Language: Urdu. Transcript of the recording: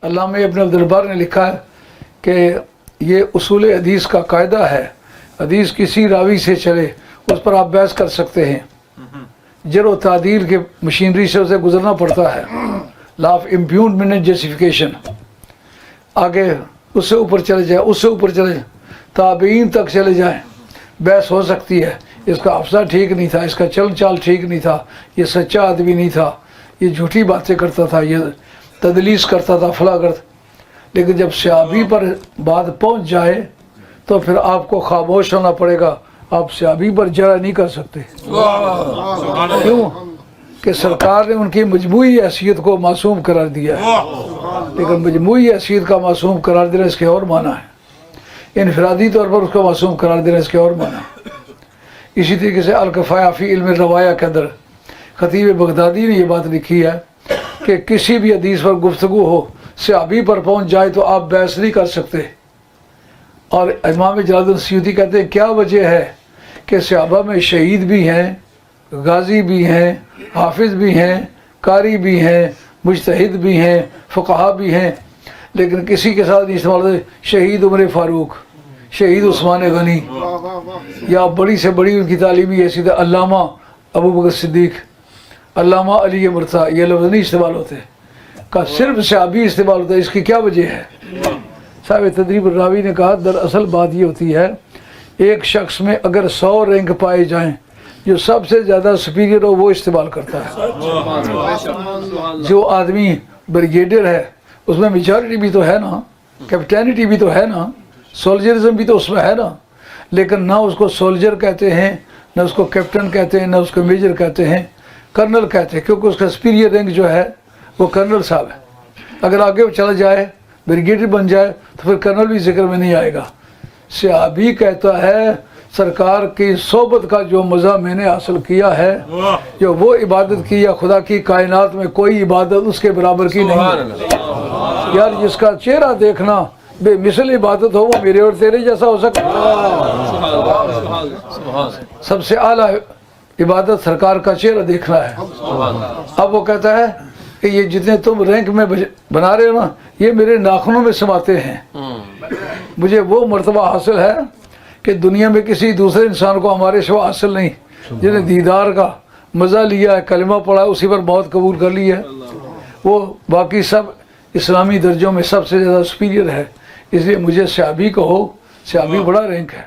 علامہ ابن عبدالبر نے لکھا ہے کہ یہ اصول حدیث کا قاعدہ ہے، حدیث کسی راوی سے چلے اس پر آپ بحث کر سکتے ہیں، جرح و تعدیل کے مشینری سے اسے گزرنا پڑتا ہے، لا آف امپیونمنٹ جسٹیفیکیشن، آگے اس سے اوپر چلے جائیں، اس سے اوپر چلے جائیں، تابعین تک چلے جائیں، بحث ہو سکتی ہے، اس کا افسر ٹھیک نہیں تھا، اس کا چل چال ٹھیک نہیں تھا، یہ سچا آدمی نہیں تھا، یہ جھوٹی باتیں کرتا تھا، یہ تدلیس کرتا تھا، فلاں کرتا، لیکن جب صحابی پر بات پہنچ جائے تو پھر آپ کو خاموش ہونا پڑے گا، آپ صحابی پر جرح نہیں کر سکتے۔ کیوں کہ سرکار نے ان کی مجموعی حیثیت کو معصوم قرار دیا ہے، لیکن مجموعی حیثیت کا معصوم قرار دینا اس کے اور معنی ہے، انفرادی طور پر اس کو معصوم قرار دینا اس کے اور معنی ہے۔ اسی طریقے سے الکفایہ فی علم الروایہ کے اندر خطیب بغدادی نے یہ بات لکھی ہے کہ کسی بھی حدیث پر گفتگو ہو، صحابی پر پہنچ جائے تو آپ بحث نہیں کر سکتے۔ اور امام جلال الدین سیوطی کہتے ہیں کیا وجہ ہے کہ صحابہ میں شہید بھی ہیں، غازی بھی ہیں، حافظ بھی ہیں، قاری بھی ہیں، مجتہد بھی ہیں، فقہا بھی ہیں، لیکن کسی کے ساتھ نہیں استعمال ہوتے شہید عمر فاروق، شہید عثمان غنی، یا بڑی سے بڑی ان کی تعلیمی حیثیت علامہ ابو بکر صدیق، علامہ علی مرتضیٰ، یہ لفظ نہیں استعمال ہوتے، کا صرف صحابی استعمال ہوتا ہے۔ اس کی کیا وجہ ہے؟ صاحب تدریب الراوی نے کہا دراصل بات یہ ہوتی ہے ایک شخص میں اگر 100 رینک پائے جائیں، جو سب سے زیادہ سپیریئر ہو وہ استعمال کرتا ہے۔ جو آدمی بریگیڈر ہے اس میں میجارٹی بھی تو ہے نا، کیپٹینٹی بھی تو ہے نا، سولجرزم بھی تو اس میں ہے نا، لیکن نہ اس کو سولجر کہتے ہیں، نہ اس کو کیپٹن کہتے ہیں، نہ اس کو میجر کہتے ہیں، کرنل کہتے ہیں، کیونکہ اس کا سپیریئر رینک جو ہے وہ کرنل صاحب ہے۔ اگر آگے چلا جائے بریگیڈر بن جائے تو پھر کرنل بھی ذکر میں نہیں آئے گا۔ صحابی کہتا ہے سرکار کی صحبت کا جو مزہ میں نے حاصل کیا ہے، جو وہ عبادت کی یا خدا کی کائنات میں کوئی عبادت اس کے برابر کی نہیں ہے۔ یار جس کا چہرہ دیکھنا بے مثل عبادت ہو وہ میرے اور تیرے جیسا ہو سکتا ہے؟ سب سے اعلیٰ عبادت سرکار کا چہرہ دیکھنا ہے۔ اب وہ کہتا ہے کہ یہ جتنے تم رینک میں بنا رہے ہو نا یہ میرے ناخنوں میں سماتے ہیں، مجھے وہ مرتبہ حاصل ہے کہ دنیا میں کسی دوسرے انسان کو ہمارے سوا حاصل نہیں، جنہیں دیدار کا مزہ لیا ہے، کلمہ پڑھا ہے، اسی پر موت قبول کر لی ہے، وہ باقی سب اسلامی درجوں میں سب سے زیادہ سپیریئر ہے۔ اس لیے مجھے صحابی کہو، صحابی بڑا رینک ہے۔